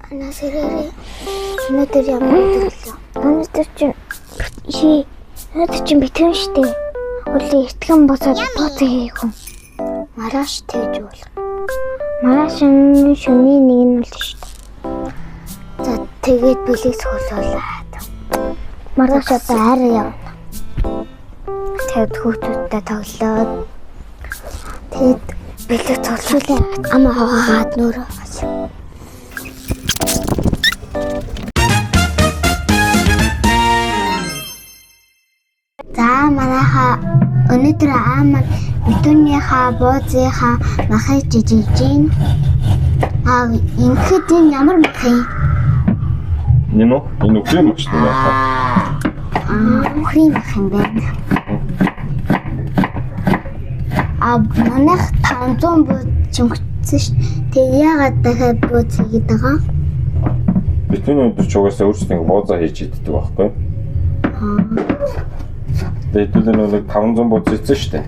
Анасэрээ. Өнөөдөр ямар өдөрлөө. Өнөөдөр чинь битэн штэ. Өглөө эртгэн босоод бууцаа хийх юм. Маргааш тэгж бол. Маргааш шөнийн нэг нь л штэ. За тэгээд бэлэг суулуулаад. Маргааш одоо арай явна. Тэгээд хүүхдүүдтэй тоглоод. Тэгээд бэлэг суулуулаа. Амаа хаагаад нөрөө. За манайха өнөөдөр аамаа битүүнийхаа буузынхаа махыг жижигж гин. Ингээд энэ ямар мах юм? Энэ үгүй мах шүү дээ. Үгүй мах юм байна. Манайх 500 бууз чөнгөцсөн ш. Тэг яагаад дахиад бууз хийгээд байгаа? Битүүний өдөр ч угаасаа өөрсдөө буузаа хийж иддэг байхгүй. Тэгээд нэг 500 бууз хийсэн шүү дээ.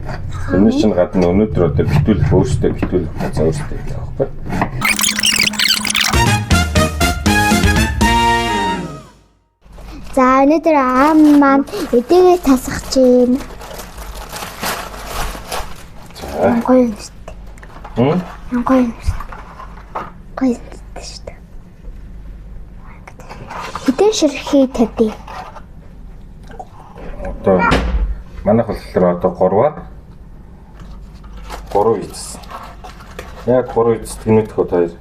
Тэрнээс чинь гадна өнөөдөр одоо битүүлэх өөрсдөө битүүлэх буузаа өөрсдөө хийдэг байхгүй. За өнөөдөр аам маань эдгээ тасах чинь. Гоё юм шүү дээ. Гоё юм шүү. Гоё юм шүү дээ. Хэдэн ширхий тавьдээ? Одоо манайх болохоор одоо 3 ийдсэн. Яг 3 ийдсэн нөтх хоёр.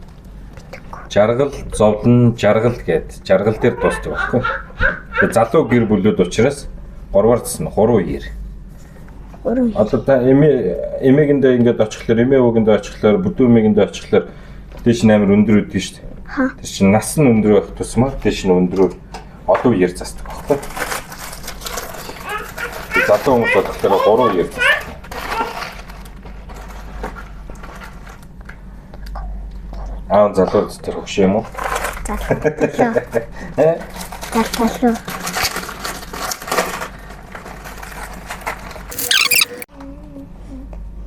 Жаргал, зовлон, жаргал гэд. Жаргал дээр дуусдаг байхгүй. Тэгээ залуу гэр бүлүүд учраас 3-аар цэсэн 3 иер. Одоо та эмээгэндээ ингээд очихлоор эмээ өвгөндөө очихлоор бүдүүн эмээгэндээ очихлоор дээш нь амар өндөр өгдөө шүү дээ. Тэр чинь нас нь өндөр байх тусмаа дээш нь өндрөөр одов иер засдаг байхгүй. Залуу хүмүүс болохоор 3 иер засдаг. Залуу тэр хөш юм уу? Залуу.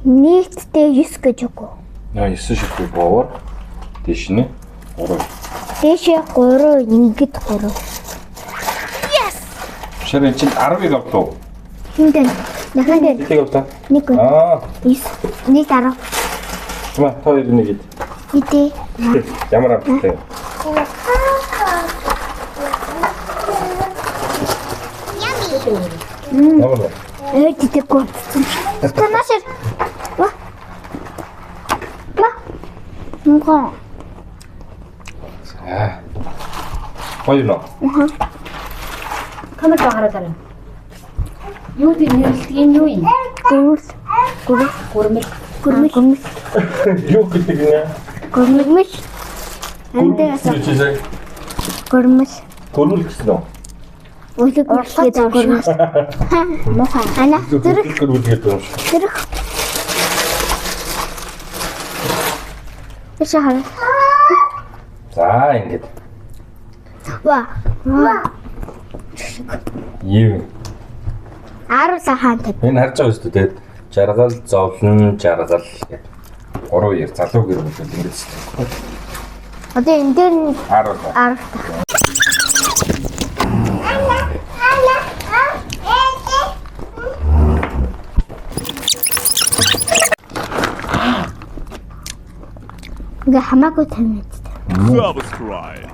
Нийтдээ 9 гэж үгүй. 9 ширхэг бовор. Дээш нь 3. Дээшээ 3, ингээд 3. Yes. Ширээ чинь 10-ыг авлаа. Хиндэн. Дахиад нэг авлаа. Нэг. 9. Нэг 10. Чамаа хоёр нэг ид. Идэ. Ямар амттай. Ямар. Тэтгэхгүй. Танашир. Мгоо. Хоёр нөө. Камер гараад байна. Юу тийм нэрлэдэг юу юм? Гүрмэл. Юу гэдэг нэ? Гүрмэл. Эндээс гүрмэл. Гүрмэл гэсэн үү? Үлэг гэдэг гүрмэл. Моха. Ана зэрэг гүрмэл гэдэг юм. зэрэг. Эсэхэр. За ингэж. Ва. Юу? Аруула хаантай. Энэ харж байгаа шүү дээ. Жаргал, зовлон, жаргал гэдэг. 3 иер залуу гэр бүлүүд ингэж хэлдэг. Одоо энэ дээр Аруула. Ингээ хамаагүй тамид. Subscribe.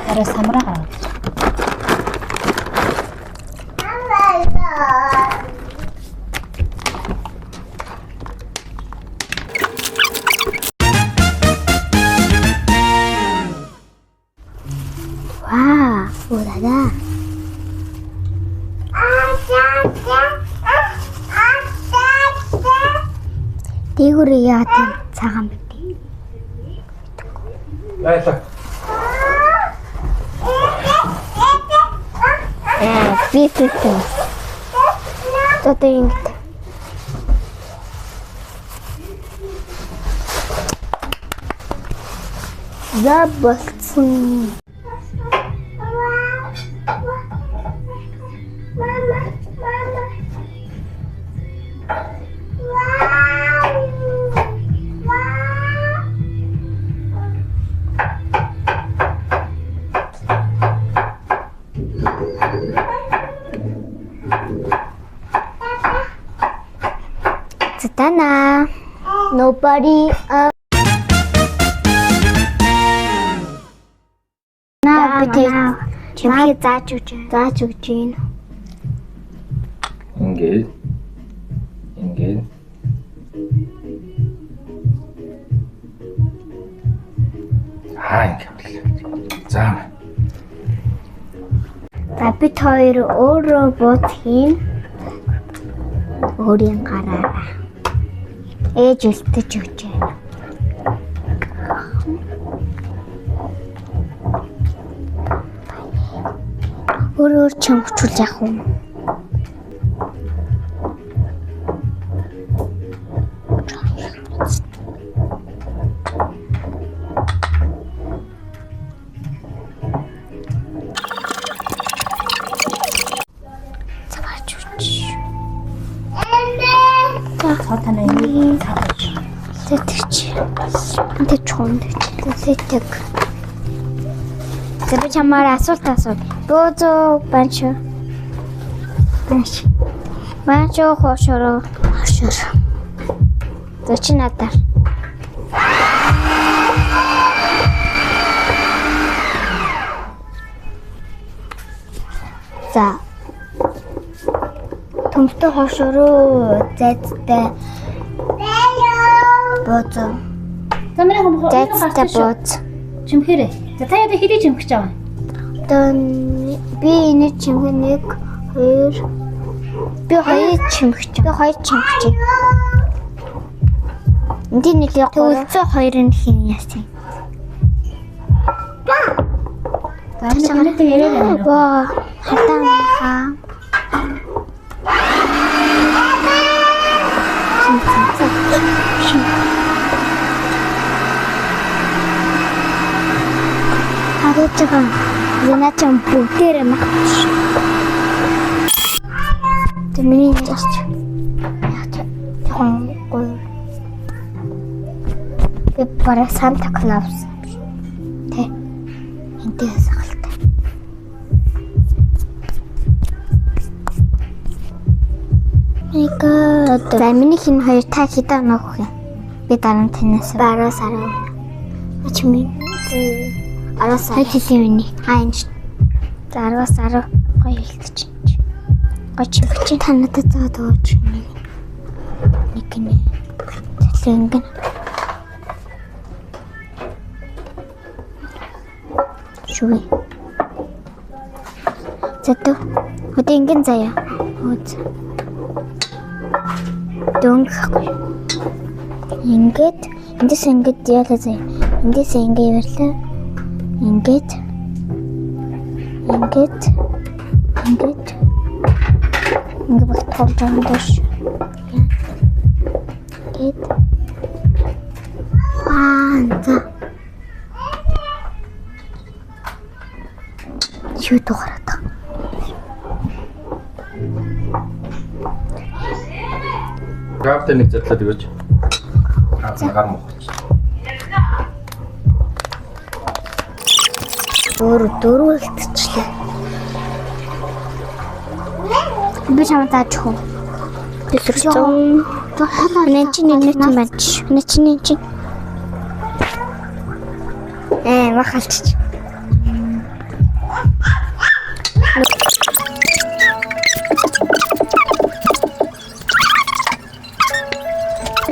Араа самраа гараад. Вау, ураа. Дээгүүр яа тийм цагаан бит. Лайла. Би тийм. Одоо ингэ. Я болцсон. Мама. Дана. Nobody. Наа би чимээ зааж өгч байна. Ингээд. Ингээд. За. Бид хоёр өөрөө бууц хийн. Өөрийн гараараа. Ээж үлдэж өгч байна. Өөр чамчуул яах вэ? Тэ чонд тэтэк. Тэбэ чамаар асуулт. Бөөзөө банчо хошор. Зөч надаар. За. Төмтө хошороо зайтай. Бөөзөө. Зайтай бөөз. Чимхэрэ. За та яда хэрэг чимхэж байгаа? Одоо би энэ чимхэг 1 2 би 2 чимхэж. Энд нэлээ 302-ын хин яасан. За энэ хамаатай яриад байна. Ваа, хатаа. Хараач янаачсан бүгдээрээ магтаж. Тэмний яач. Гой. Би бараг Санта Клаус. Тэ. Энтэй сахалтай. За миний хин хоёр та хідаа ногох юм. Би дараа нь танаас бараас арай. Ачмын. Араас хэлээвний. Энэ. За 10-аас 10 гоё хэлчих. Гоё чимхэж та надад заад өгөөч. Нэг нэ. Тэнгэн. Шүгэ. Зэтэ. Хөдөө ингэн заяа. Хөөц. Дөнгөхгүй. Ингээд эндээс ингээд яалаа заяа. Эндээс ингээд яварлаа. Ингээд баг толж амдаш. Ингээд за. Юу дуурайд. Графтэ нэг задлаад өгөөч. Гар мохч. Дөрвөлтчлээ. Би чамд тааж хөө. Тэсэрсэн. Энэ чинь нэг юм байна. Энэ чинь. Махалч.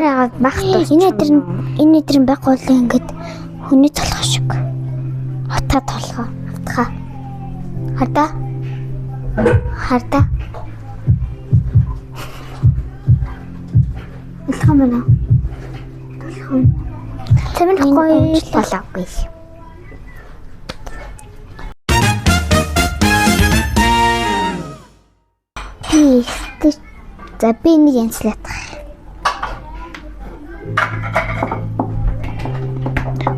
Яагаад багтаа. Энэ өдрийн байхгүй л ингээд хүний толгой шиг. Хата толгой. Хардаа. Илхэн мэнэ. Тэмэн гоё болоогүй. За би нэг янзлаадах.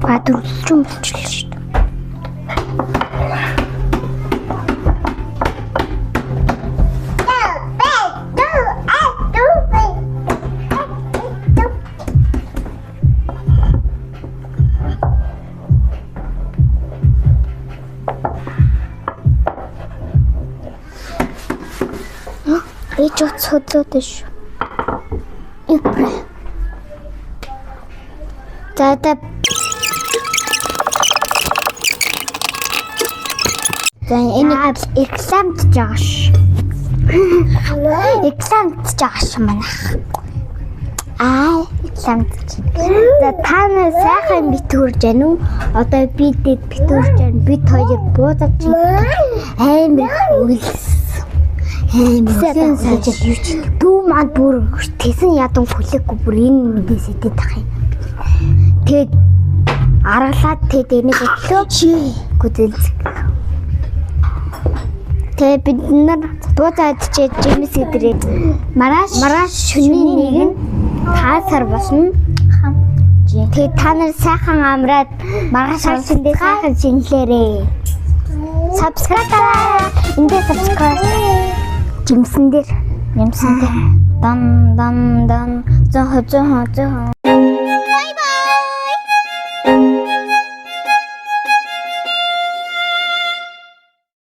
Гадуурчсан болчихлоо шүү дээ. Ээж утас хөдлөөд шүү. За энэ экзамт жааш. Экзамт жааш манайх. Экзамт. За та нар сайхан битгүүрж гэнэ үү? Одоо бид битгүүрж гэнэ. Бид хоёр буудаж амар үйлс. Сайн сайжиж юуч. Дүү манд бүр тэсэн ядан хүлээгүй бүр энэ мэдээс идэт тах юм. Тэгээд аргалаад тэд энийг өглөө гүдэлцэг. Тэгээд бид нар буудаад чиж Джеймс гэдрээ. Маргааш шөнийн нэг нь 5 сар болно. Тэгээд та нар сайхан амраад маргааш шөнөдөө сайхан шинэлээрээ. Subscribe. Эндээ subscribe. Джеймсэн дээр. Дан зөө